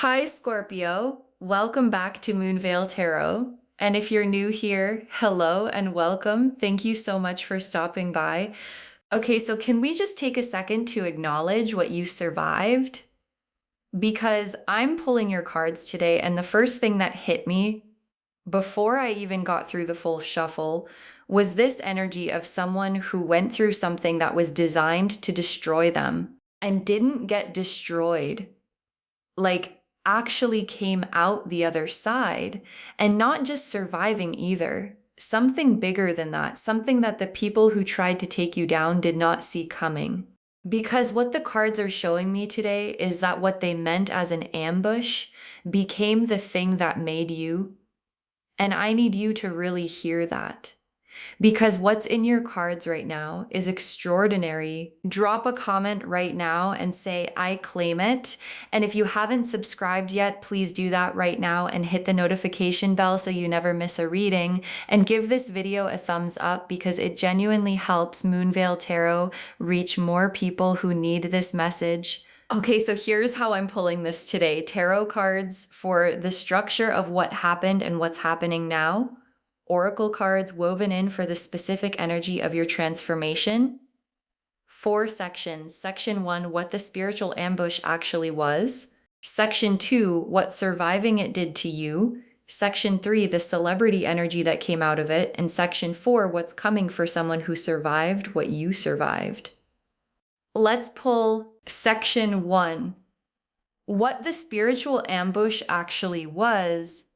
Hi, Scorpio. Welcome back to Moonveil Tarot. And if you're new here, hello and welcome. Thank you so much for stopping by. Okay, so can we just take a second to acknowledge what you survived? Because I'm pulling your cards today, and the first thing that hit me before I even got through the full shuffle was this energy of someone who went through something that was designed to destroy them and didn't get destroyed. Like, actually came out the other side, and not just surviving either. Something bigger than that, something that the people who tried to take you down did not see coming. Because what the cards are showing me today is that what they meant as an ambush became the thing that made you. And I need you to really hear that. Because what's in your cards right now is extraordinary. Drop a comment right now and say, I claim it. And if you haven't subscribed yet, please do that right now and hit the notification bell so you never miss a reading. And give this video a thumbs up because it genuinely helps Moonveil Tarot reach more people who need this message. Okay, so here's how I'm pulling this today. Tarot cards for the structure of what happened and what's happening now. Oracle cards woven in for the specific energy of your transformation. 4 sections. Section 1, what the spiritual ambush actually was. Section 2, what surviving it did to you. Section 3, the celebrity energy that came out of it. And Section 4, what's coming for someone who survived what you survived. Let's pull Section 1. What the spiritual ambush actually was.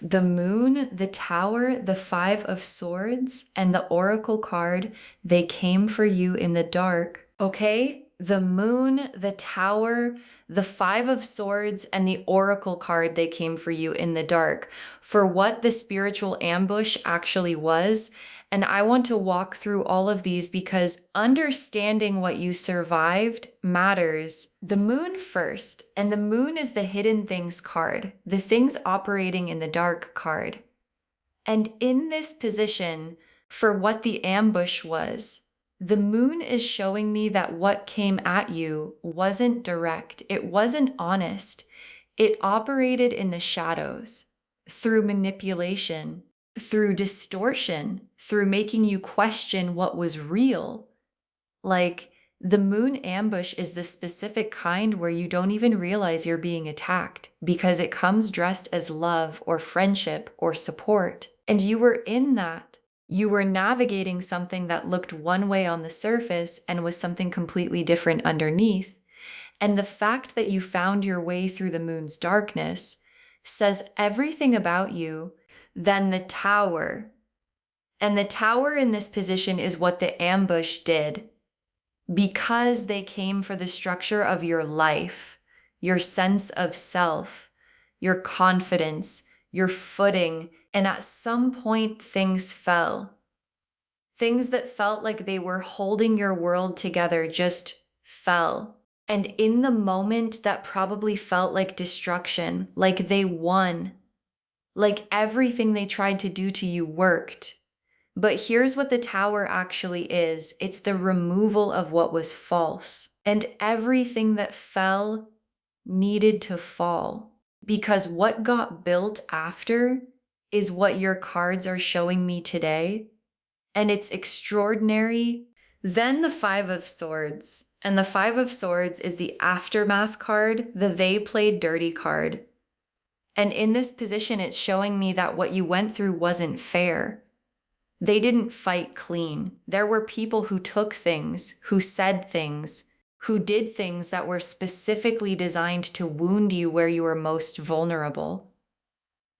The moon, the tower, the 5 of swords, and the oracle card, they came for you in the dark. Okay? The moon, the tower, the 5 of swords, and the oracle card, they came for you in the dark. For what the spiritual ambush actually was. And I want to walk through all of these because understanding what you survived matters. The moon first, and the moon is the hidden things card, the things operating in the dark card. And in this position, for what the ambush was, the moon is showing me that what came at you wasn't direct. It wasn't honest. It operated in the shadows, through manipulation, through distortion, through making you question what was real. Like, the moon ambush is the specific kind where you don't even realize you're being attacked because it comes dressed as love or friendship or support. And you were in that. You were navigating something that looked one way on the surface and was something completely different underneath. And the fact that you found your way through the moon's darkness says everything about you than the tower. And the tower in this position is what the ambush did, because they came for the structure of your life, your sense of self, your confidence, your footing. And at some point, things fell. Things that felt like they were holding your world together just fell. And in the moment that probably felt like destruction, like they won, like everything they tried to do to you worked. But here's what the tower actually is. It's the removal of what was false. And everything that fell needed to fall. Because what got built after is what your cards are showing me today. And it's extraordinary. Then the 5 of swords. And the 5 of swords is the aftermath card, the they played dirty card. And in this position, it's showing me that what you went through wasn't fair. They didn't fight clean. There were people who took things, who said things, who did things that were specifically designed to wound you where you were most vulnerable.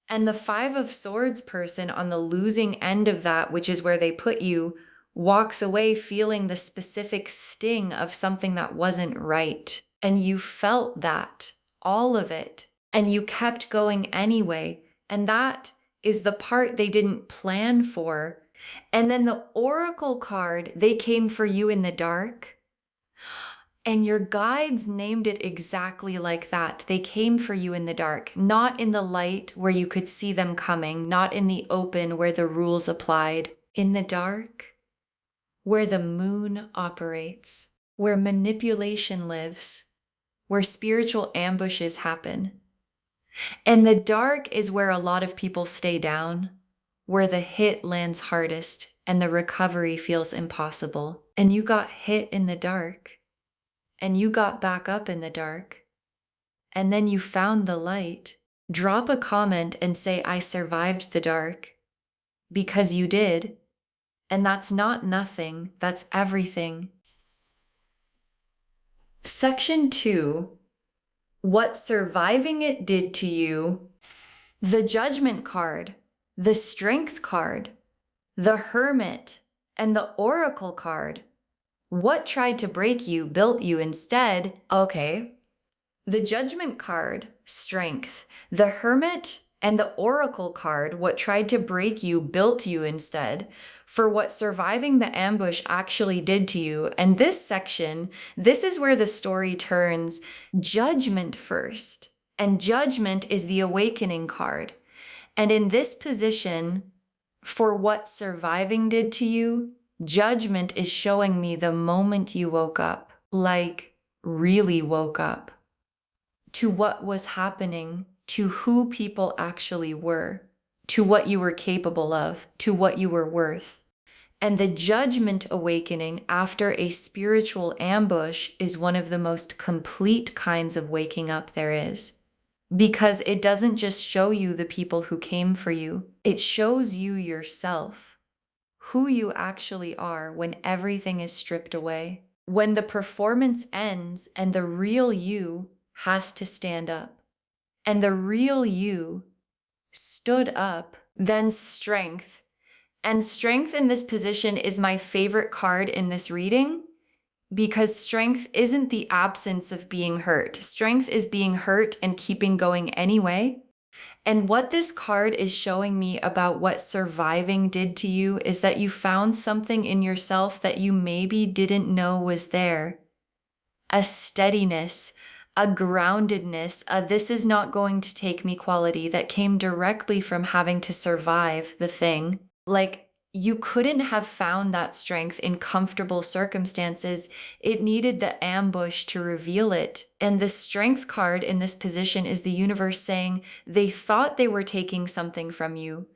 And the 5 of swords person on the losing end of that, which is where they put you, walks away feeling the specific sting of something that wasn't right. And you felt that, all of it. And you kept going anyway. And that is the part they didn't plan for. And then the oracle card, they came for you in the dark. And your guides named it exactly like that. They came for you in the dark, not in the light where you could see them coming, not in the open where the rules applied. In the dark, where the moon operates, where manipulation lives, where spiritual ambushes happen. And the dark is where a lot of people stay down, where the hit lands hardest and the recovery feels impossible. And you got hit in the dark, and you got back up in the dark, and then you found the light. Drop a comment and say, I survived the dark, because you did. And that's not nothing, that's everything. Section 2, what surviving it did to you. The Judgment card, the Strength card, the Hermit, and the Oracle card. What tried to break you built you instead. Okay. The Judgment card, Strength, the Hermit, and the Oracle card, what tried to break you built you instead, for what surviving the ambush actually did to you. And this section, this is where the story turns Judgment first. And Judgment is the Awakening card. And in this position, for what surviving did to you, Judgment is showing me the moment you woke up, like really woke up, to what was happening, to who people actually were, to what you were capable of, to what you were worth. And the Judgment awakening after a spiritual ambush is one of the most complete kinds of waking up there is. Because it doesn't just show you the people who came for you, it shows you yourself, who you actually are when everything is stripped away. When the performance ends and the real you has to stand up. And the real you stood up, then Strength. And Strength in this position is my favorite card in this reading, because Strength isn't the absence of being hurt. Strength is being hurt and keeping going anyway. And what this card is showing me about what surviving did to you is that you found something in yourself that you maybe didn't know was there. A steadiness, a groundedness, a this is not going to take me quality that came directly from having to survive the thing. Like, you couldn't have found that strength in comfortable circumstances. It needed the ambush to reveal it. And the Strength card in this position is the universe saying they thought they were taking something from you.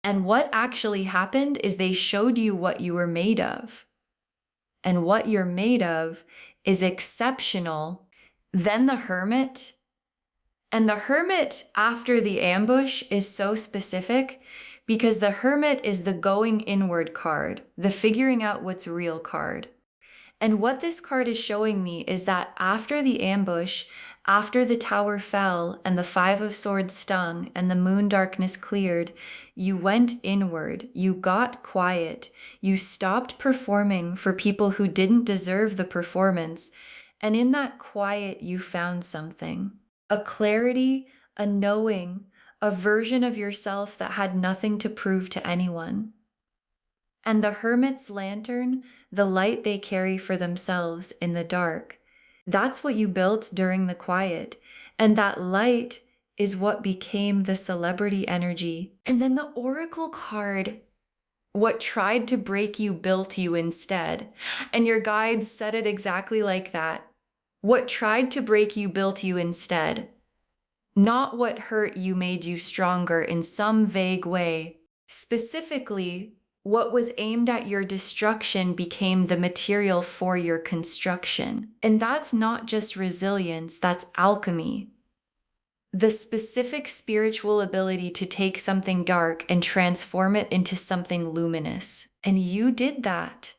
And what actually happened is they showed you what you were made of. And what you're made of is exceptional. Then the Hermit. And the Hermit after the ambush is so specific because the Hermit is the going inward card, the figuring out what's real card. And what this card is showing me is that after the ambush, after the tower fell and the 5 of Swords stung and the moon darkness cleared, you went inward, you got quiet, you stopped performing for people who didn't deserve the performance. And in that quiet, you found something, a clarity, a knowing, a version of yourself that had nothing to prove to anyone. And the Hermit's lantern, the light they carry for themselves in the dark, that's what you built during the quiet. And that light is what became the celebrity energy. And then the Oracle card, what tried to break you built you instead. And your guides said it exactly like that. What tried to break you built you instead. Not what hurt you made you stronger in some vague way. Specifically, what was aimed at your destruction became the material for your construction. And that's not just resilience, that's alchemy. The specific spiritual ability to take something dark and transform it into something luminous. And you did that.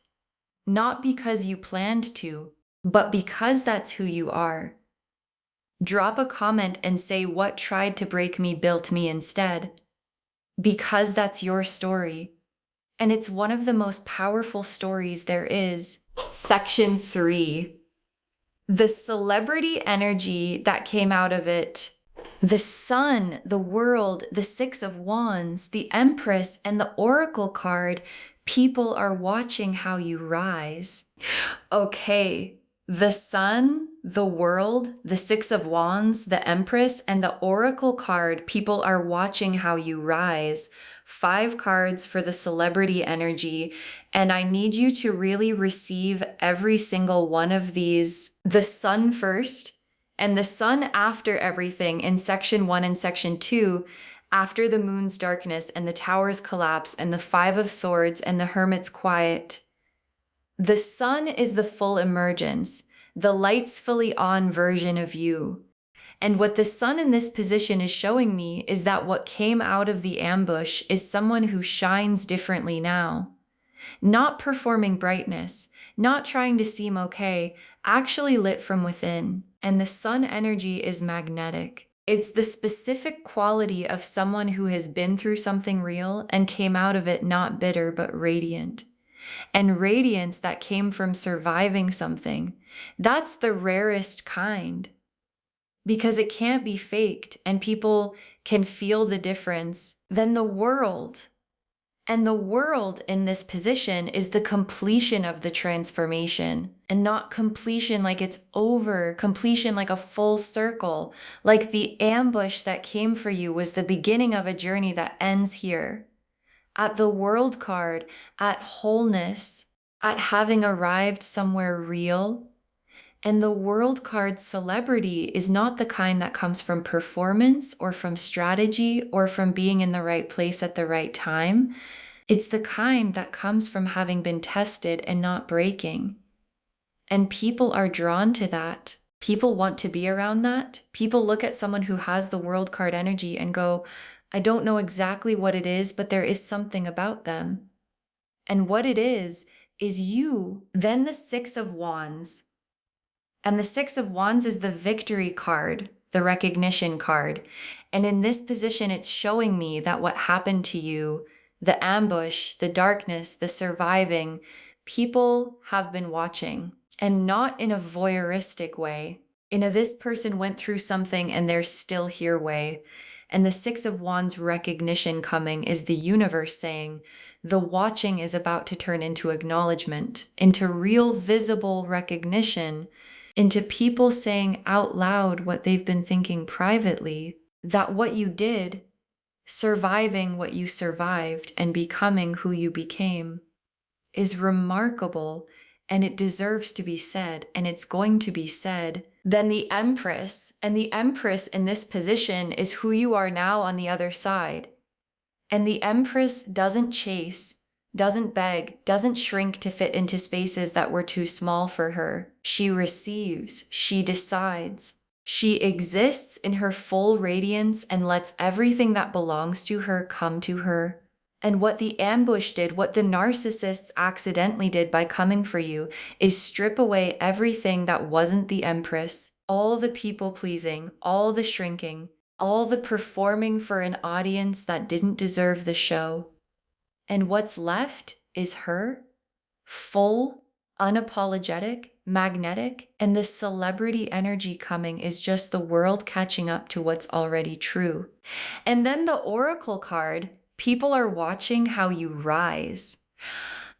Not because you planned to, but because that's who you are. Drop a comment and say what tried to break me built me instead. Because that's your story. And it's one of the most powerful stories there is. Section 3. The celebrity energy that came out of it. The sun, the world, the 6 of Wands, the Empress, and the Oracle card. People are watching how you rise. Okay. The sun, the world, the 6 of Wands, the Empress, and the Oracle card, people are watching how you rise. 5 cards for the celebrity energy. And I need you to really receive every single one of these. The sun first, And the sun after everything in section 1 and section 2, after the moon's darkness and the tower's collapse and the 5 of swords and the hermit's quiet, the sun is the full emergence, the lights fully on version of you. And what the sun in this position is showing me is that what came out of the ambush is someone who shines differently now. Not performing brightness, not trying to seem okay, actually lit from within. And the sun energy is magnetic. It's the specific quality of someone who has been through something real and came out of it not bitter but radiant. And radiance that came from surviving something, that's the rarest kind. Because it can't be faked and people can feel the difference. Then the world, and the world in this position is the completion of the transformation, and not completion like it's over, completion like a full circle, like the ambush that came for you was the beginning of a journey that ends here. At the world card, at wholeness, at having arrived somewhere real. And the world card celebrity is not the kind that comes from performance or from strategy or from being in the right place at the right time. It's the kind that comes from having been tested and not breaking. And people are drawn to that. People want to be around that. People look at someone who has the world card energy and go, I don't know exactly what it is, but there is something about them. And what it is you. Then the 6 of Wands. And the 6 of Wands is the victory card, the recognition card. And in this position, it's showing me that what happened to you, the ambush, the darkness, the surviving, people have been watching. And not in a voyeuristic way. In a this person went through something and they're still here way. And the 6 of Wands recognition coming is the universe saying, the watching is about to turn into acknowledgement, into real visible recognition, into people saying out loud what they've been thinking privately, that what you did, surviving what you survived and becoming who you became, is remarkable and it deserves to be said, and it's going to be said. Then the Empress, and the Empress in this position is who you are now on the other side. And the Empress doesn't chase, doesn't beg, doesn't shrink to fit into spaces that were too small for her. She receives, she decides. She exists in her full radiance and lets everything that belongs to her come to her. And what the ambush did, what the narcissists accidentally did by coming for you, is strip away everything that wasn't the Empress, all the people pleasing, all the shrinking, all the performing for an audience that didn't deserve the show. And what's left is her, full, unapologetic, magnetic, and the celebrity energy coming is just the world catching up to what's already true. And then the Oracle card, people are watching how you rise.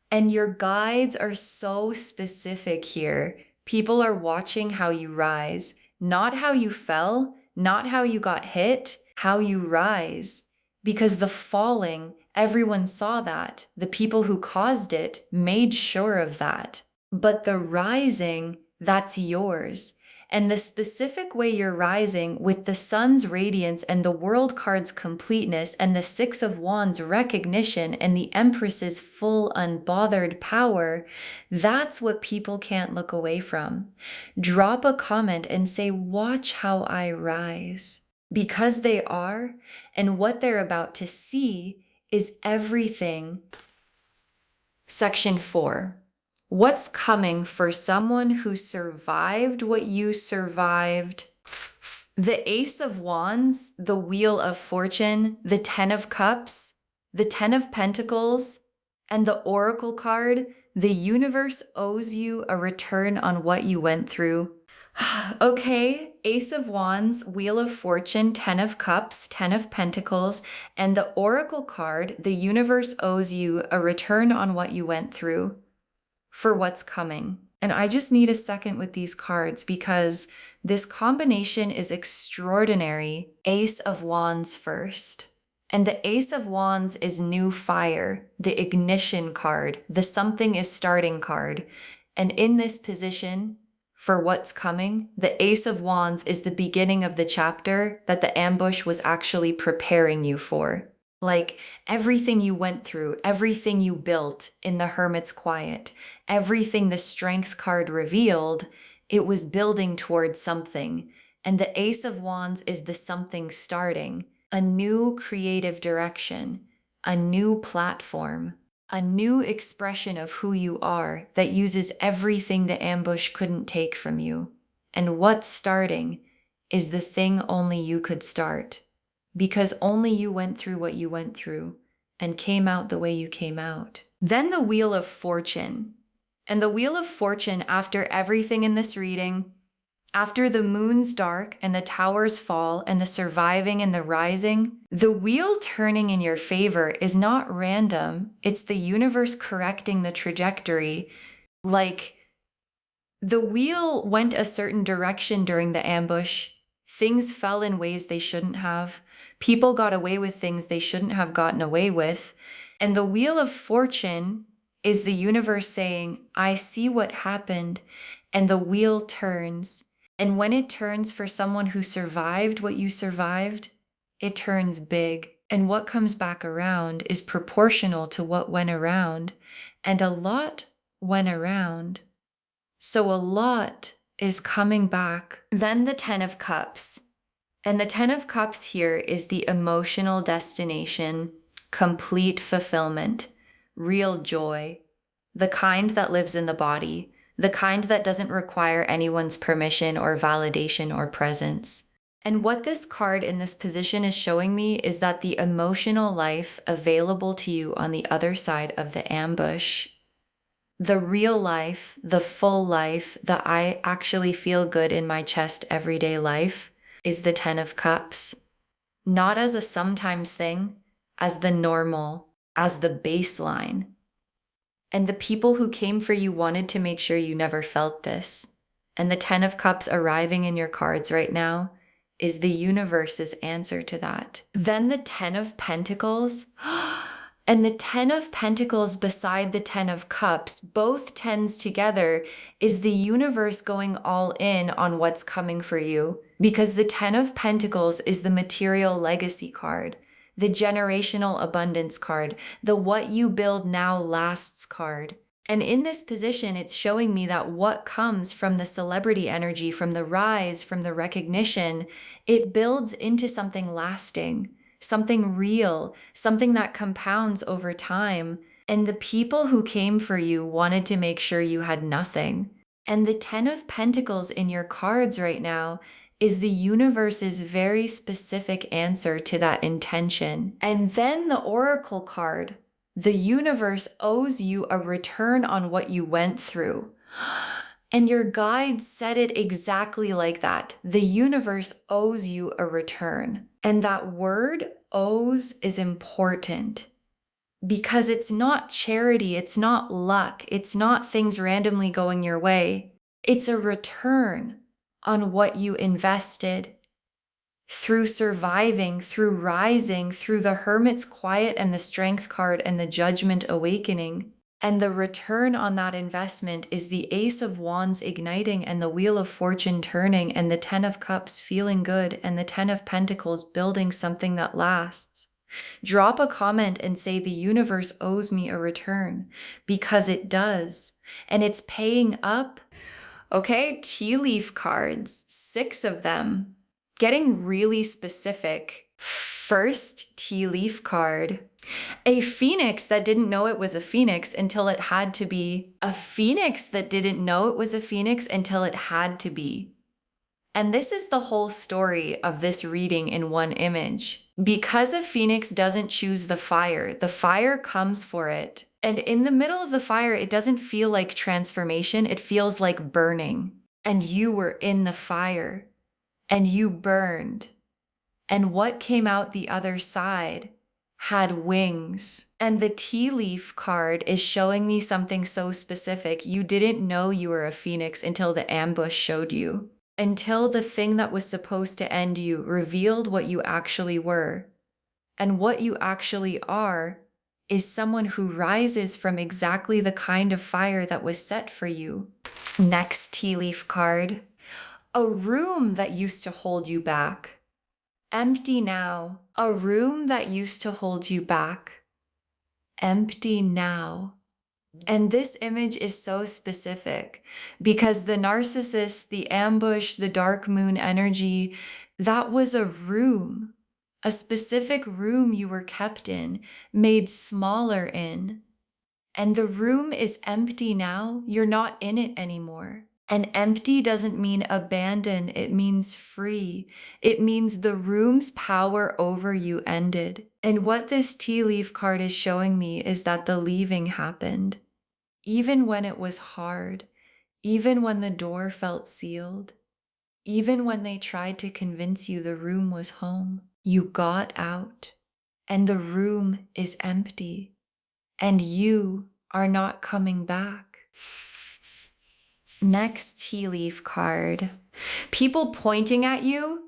And your guides are so specific here. People are watching how you rise, not how you fell, not how you got hit, how you rise. Because the falling, everyone saw that. The people who caused it made sure of that. But the rising, that's yours. And the specific way you're rising with the sun's radiance and the world card's completeness and the 6 of Wands recognition and the Empress's full unbothered power, that's what people can't look away from. Drop a comment and say, watch how I rise. Because they are, and what they're about to see is everything. Section 4. What's coming for someone who survived what you survived? The Ace of Wands, the Wheel of Fortune, the 10 of Cups, the 10 of Pentacles, and the Oracle card, the universe owes you a return on what you went through. Okay, Ace of Wands, Wheel of Fortune, 10 of Cups, 10 of Pentacles, and the Oracle card, the universe owes you a return on what you went through for what's coming. And I just need a second with these cards because this combination is extraordinary. Ace of Wands first. And the Ace of Wands is new fire, the ignition card, the something is starting card. And in this position, for what's coming, the Ace of Wands is the beginning of the chapter that the ambush was actually preparing you for. Like everything you went through, everything you built in the Hermit's Quiet, everything the Strength card revealed, it was building towards something. And the Ace of Wands is the something starting, a new creative direction, a new platform, a new expression of who you are that uses everything the ambush couldn't take from you. And what's starting is the thing only you could start. Because only you went through what you went through and came out the way you came out. Then the Wheel of Fortune. And the Wheel of Fortune, after everything in this reading, after the moon's dark and the towers fall and the surviving and the rising, the wheel turning in your favor is not random. It's the universe correcting the trajectory. Like, the wheel went a certain direction during the ambush. Things fell in ways they shouldn't have. People got away with things they shouldn't have gotten away with. And the Wheel of Fortune is the universe saying, I see what happened, and the wheel turns. And when it turns for someone who survived what you survived, it turns big. And what comes back around is proportional to what went around. And a lot went around. So a lot is coming back. Then the Ten of Cups. And the Ten of Cups here is the emotional destination, complete fulfillment, real joy, the kind that lives in the body, the kind that doesn't require anyone's permission or validation or presence. And what this card in this position is showing me is that the emotional life available to you on the other side of the ambush, the real life, the full life, the I actually feel good in my chest everyday life, is the Ten of Cups. Not as a sometimes thing, as the normal, as the baseline. And the people who came for you wanted to make sure you never felt this. And the Ten of Cups arriving in your cards right now is the universe's answer to that. Then the Ten of Pentacles. And the Ten of Pentacles beside the Ten of Cups, both tens together, is the universe going all in on what's coming for you. Because the Ten of Pentacles is the material legacy card, the generational abundance card, the what you build now lasts card. And in this position, it's showing me that what comes from the celebrity energy, from the rise, from the recognition, it builds into something lasting, something real, something that compounds over time. And the people who came for you wanted to make sure you had nothing. And the Ten of Pentacles in your cards right now is the universe's very specific answer to that intention. And then the Oracle card, the universe owes you a return on what you went through. And your guide said it exactly like that. The universe owes you a return. And that word owes is important because it's not charity, it's not luck, it's not things randomly going your way. It's a return on what you invested through surviving, through rising, through the Hermit's Quiet and the Strength card and the Judgment awakening. And the return on that investment is the Ace of Wands igniting and the Wheel of Fortune turning and the Ten of Cups feeling good and the Ten of Pentacles building something that lasts. Drop a comment and say the universe owes me a return, because it does. And it's paying up. Okay, tea leaf cards, 6 of them. Getting really specific. First tea leaf card. A phoenix that didn't know it was a phoenix until it had to be. A phoenix that didn't know it was a phoenix until it had to be. And this is the whole story of this reading in one image. Because a phoenix doesn't choose the fire comes for it. And in the middle of the fire, it doesn't feel like transformation. It feels like burning. And you were in the fire. And you burned. And what came out the other side had wings. And the tea leaf card is showing me something so specific. You didn't know you were a phoenix until the ambush showed you. Until the thing that was supposed to end you revealed what you actually were. And what you actually are is someone who rises from exactly the kind of fire that was set for you. Next tea leaf card. A room that used to hold you back. Empty now. A room that used to hold you back. Empty now. And this image is so specific because the narcissist, the ambush, the dark moon energy, that was a room, a specific room you were kept in, made smaller in. And the room is empty now. You're not in it anymore. And empty doesn't mean abandoned. It means free. It means the room's power over you ended. And what this tea leaf card is showing me is that the leaving happened. Even when it was hard, even when the door felt sealed, even when they tried to convince you the room was home, you got out and the room is empty and you are not coming back. Next tea leaf card. People pointing at you,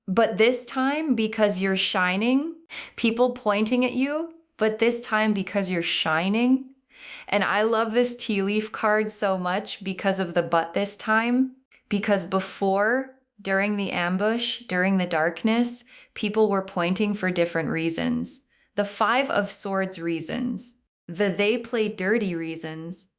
but this time because you're shining. People pointing at you, but this time because you're shining. And I love this tea leaf card so much because of the but this time. Because before, during the ambush, during the darkness, people were pointing for different reasons. The 5 of Swords reasons. The they play dirty reasons.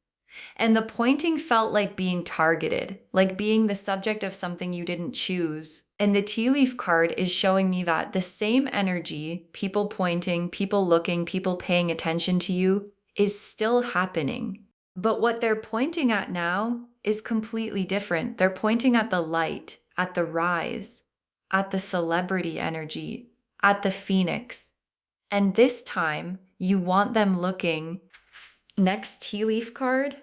And the pointing felt like being targeted, like being the subject of something you didn't choose. And the tea leaf card is showing me that the same energy, people pointing, people looking, people paying attention to you, is still happening. But what they're pointing at now is completely different. They're pointing at the light, at the rise, at the celebrity energy, at the phoenix. And this time, you want them looking. Next tea leaf card.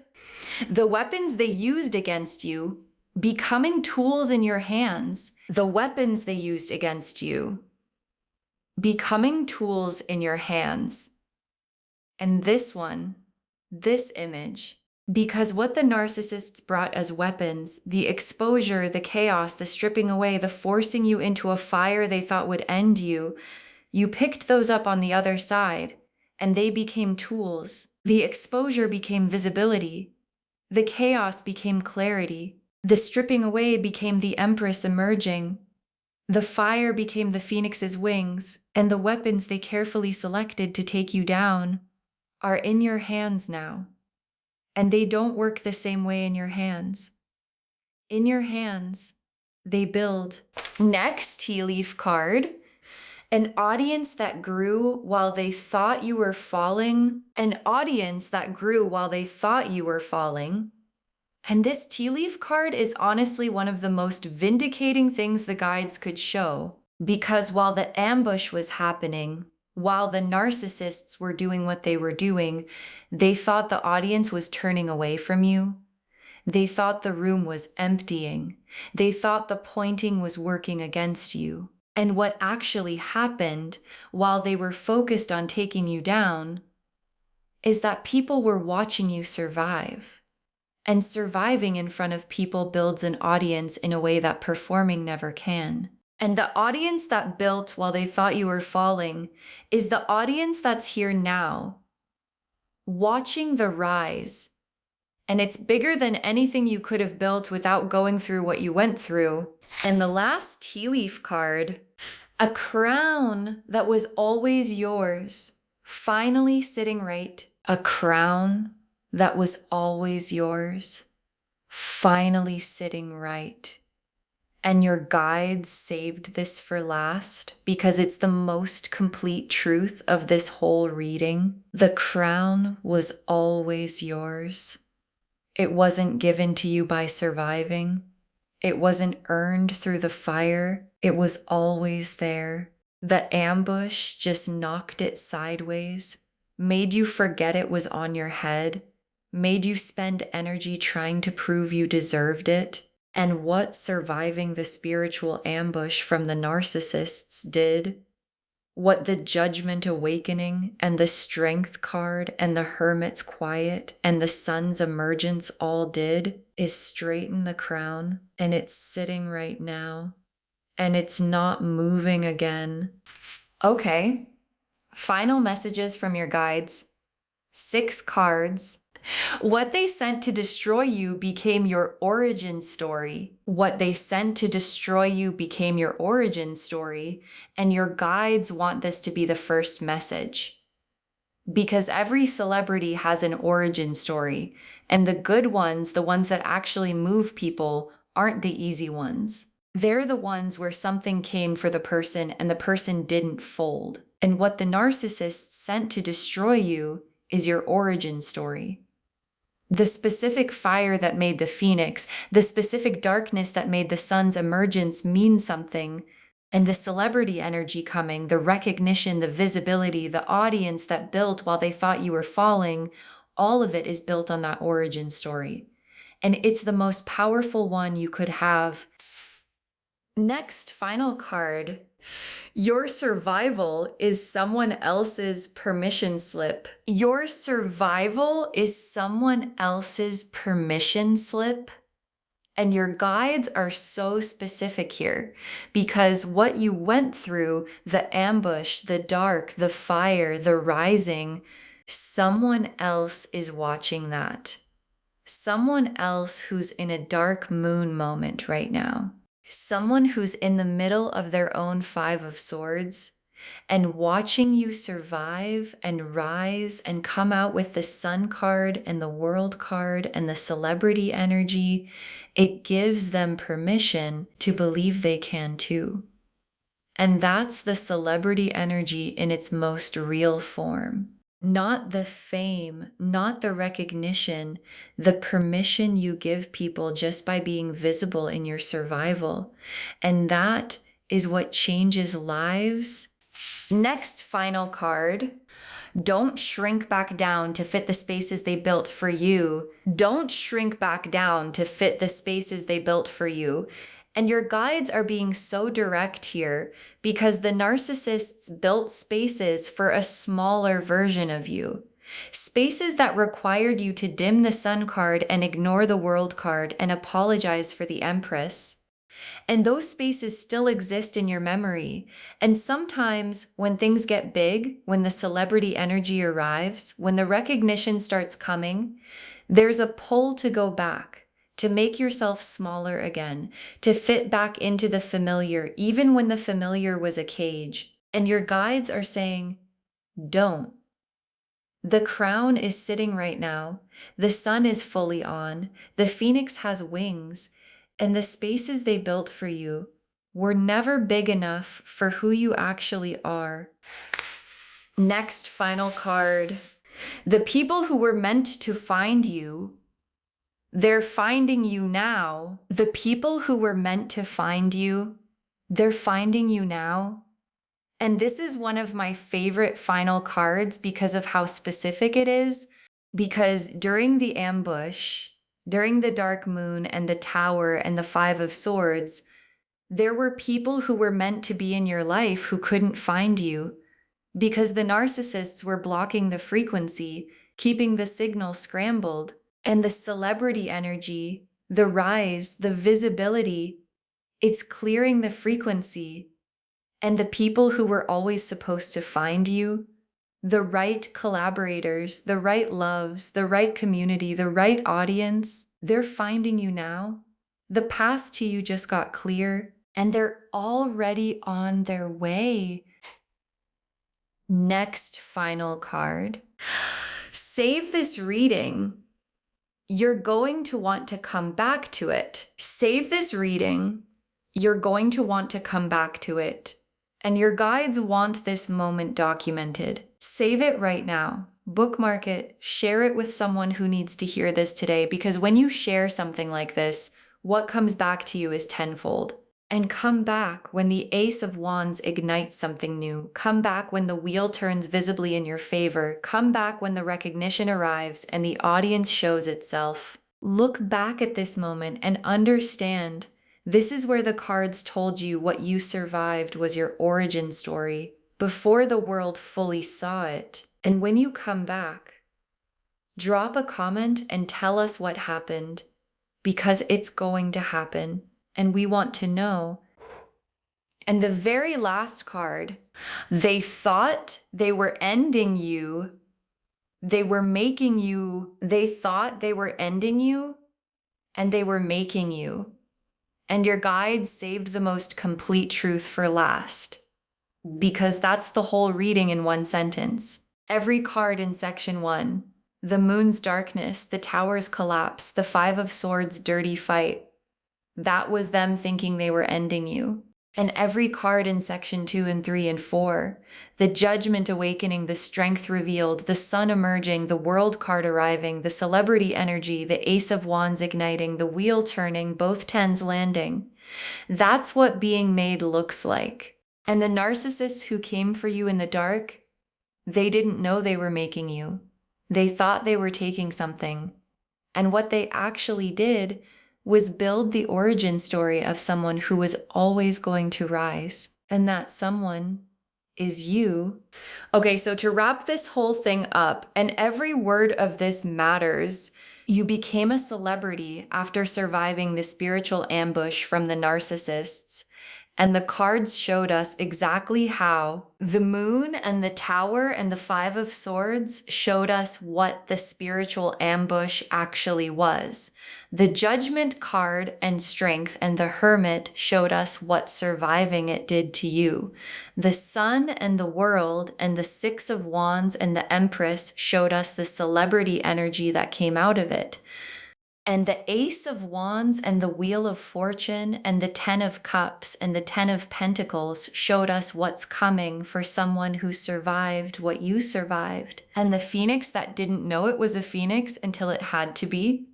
The weapons they used against you becoming tools in your hands. The weapons they used against you becoming tools in your hands. And this one, this image, because what the narcissists brought as weapons, the exposure, the chaos, the stripping away, the forcing you into a fire they thought would end you, you picked those up on the other side, and they became tools. The exposure became visibility. The chaos became clarity. The stripping away became the Empress emerging. The fire became the Phoenix's wings, and the weapons they carefully selected to take you down are in your hands now. And they don't work the same way in your hands. In your hands, they build. Next tea leaf card. An audience that grew while they thought you were falling. An audience that grew while they thought you were falling. And this tea leaf card is honestly one of the most vindicating things the guides could show. Because while the ambush was happening, while the narcissists were doing what they were doing, they thought the audience was turning away from you. They thought the room was emptying. They thought the pointing was working against you. And what actually happened while they were focused on taking you down is that people were watching you survive. And surviving in front of people builds an audience in a way that performing never can. And the audience that built while they thought you were falling is the audience that's here now, watching the rise. And it's bigger than anything you could have built without going through what you went through. And the last tea leaf card, a crown that was always yours, finally sitting right. A crown that was always yours, finally sitting right. And your guides saved this for last because it's the most complete truth of this whole reading. The crown was always yours. It wasn't given to you by surviving. It wasn't earned through the fire. It was always there. The ambush just knocked it sideways, made you forget it was on your head, made you spend energy trying to prove you deserved it. And what surviving the spiritual ambush from the narcissists did, what the Judgment Awakening and the Strength card and the Hermit's Quiet and the Sun's Emergence all did, is straighten the crown, and it's sitting right now, and it's not moving again. Okay, Final messages from your guides. 6 cards. What they sent to destroy you became your origin story. What they sent to destroy you became your origin story, and your guides want this to be the first message. Because every celebrity has an origin story, and the good ones, the ones that actually move people, aren't the easy ones. They're the ones where something came for the person and the person didn't fold. And what the narcissist sent to destroy you is your origin story. The specific fire that made the phoenix, the specific darkness that made the sun's emergence mean something, and the celebrity energy coming, the recognition, the visibility, the audience that built while they thought you were falling, all of it is built on that origin story. And it's the most powerful one you could have. Next, final card. Your survival is someone else's permission slip. Your survival is someone else's permission slip. And your guides are so specific here because what you went through, the ambush, the dark, the fire, the rising, someone else is watching that. Someone else who's in a dark moon moment right now. Someone who's in the middle of their own 5 of Swords and watching you survive and rise and come out with the Sun card and the World card and the celebrity energy, it gives them permission to believe they can too. And that's the celebrity energy in its most real form. Not the fame, not the recognition, the permission you give people just by being visible in your survival. And that is what changes lives. Next final card. Don't shrink back down to fit the spaces they built for you. Don't shrink back down to fit the spaces they built for you. And your guides are being so direct here because the narcissists built spaces for a smaller version of you. Spaces that required you to dim the Sun card and ignore the World card and apologize for the Empress. And those spaces still exist in your memory. And sometimes when things get big, when the celebrity energy arrives, when the recognition starts coming, there's a pull to go back, to make yourself smaller again, to fit back into the familiar, even when the familiar was a cage. And your guides are saying, don't. The crown is sitting right now. The sun is fully on. The phoenix has wings. And the spaces they built for you were never big enough for who you actually are. Next final card. The people who were meant to find you, they're finding you now. The people who were meant to find you, they're finding you now. And this is one of my favorite final cards because of how specific it is. Because during the ambush, during the dark moon and the tower and the 5 of Swords, there were people who were meant to be in your life who couldn't find you because the narcissists were blocking the frequency, keeping the signal scrambled. And the celebrity energy, the rise, the visibility, it's clearing the frequency. And the people who were always supposed to find you, the right collaborators, the right loves, the right community, the right audience, they're finding you now. The path to you just got clear, and they're already on their way. Next final card. Save this reading. You're going to want to come back to it. Save this reading. You're going to want to come back to it. And your guides want this moment documented. Save it right now. Bookmark it. Share it with someone who needs to hear this today, because when you share something like this, what comes back to you is tenfold. And come back when the Ace of Wands ignites something new. Come back when the wheel turns visibly in your favor. Come back when the recognition arrives and the audience shows itself. Look back at this moment and understand this is where the cards told you what you survived was your origin story before the world fully saw it. And when you come back, drop a comment and tell us what happened, because it's going to happen. And we want to know. And the very last card, they thought they were ending you. They were making you, they thought they were ending you, and they were making you. And your guides saved the most complete truth for last, because that's the whole reading in one sentence. Every card in section 1, the moon's darkness, the tower's collapse, the 5 of swords dirty fight, that was them thinking they were ending you. And every card in section 2 and 3 and 4, the judgment awakening, the strength revealed, the sun emerging, the world card arriving, the celebrity energy, the ace of wands igniting, the wheel turning, both tens landing. That's what being made looks like. And the narcissists who came for you in the dark, they didn't know they were making you. They thought they were taking something. And what they actually did was build the origin story of someone who was always going to rise. And that someone is you. Okay, so to wrap this whole thing up, and every word of this matters, you became a celebrity after surviving the spiritual ambush from the narcissists. And the cards showed us exactly how. The moon and the tower and the 5 of swords showed us what the spiritual ambush actually was. The judgment card and strength and the hermit showed us what surviving it did to you. The sun and the world and the 6 of wands and the empress showed us the celebrity energy that came out of it. And the ace of wands and the wheel of fortune and the 10 of cups and the 10 of pentacles showed us what's coming for someone who survived what you survived. And the phoenix that didn't know it was a phoenix until it had to be.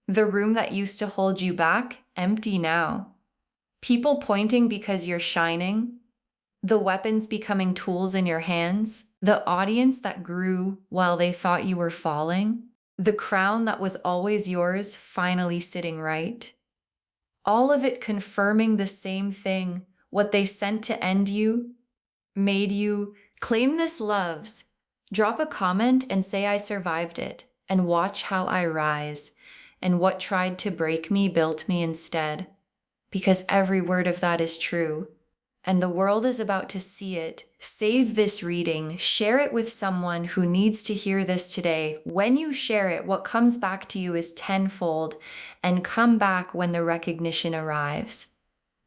The room that used to hold you back, empty now. People pointing because you're shining. The weapons becoming tools in your hands. The audience that grew while they thought you were falling. The crown that was always yours finally sitting right. All of it confirming the same thing. What they sent to end you, made you. Claim this, loves. Drop a comment and say I survived it. And watch how I rise. And what tried to break me built me instead. Because every word of that is true. And the world is about to see it. Save this reading. Share it with someone who needs to hear this today. When you share it, what comes back to you is tenfold, and come back when the recognition arrives.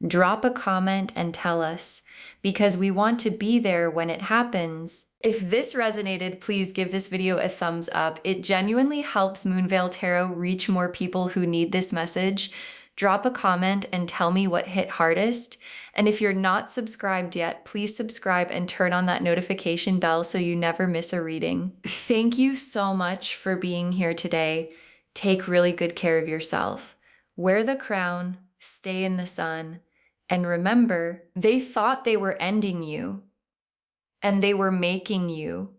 Drop a comment and tell us, because we want to be there when it happens. If this resonated, please give this video a thumbs up. It genuinely helps Moonveil Tarot reach more people who need this message. Drop a comment and tell me what hit hardest. And if you're not subscribed yet, please subscribe and turn on that notification bell so you never miss a reading. Thank you so much for being here today. Take really good care of yourself. Wear the crown, stay in the sun, and remember, they thought they were ending you, and they were making you,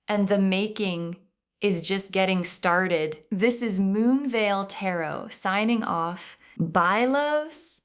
and the making is just getting started. This is Moonveil Tarot signing off. Bye, loves.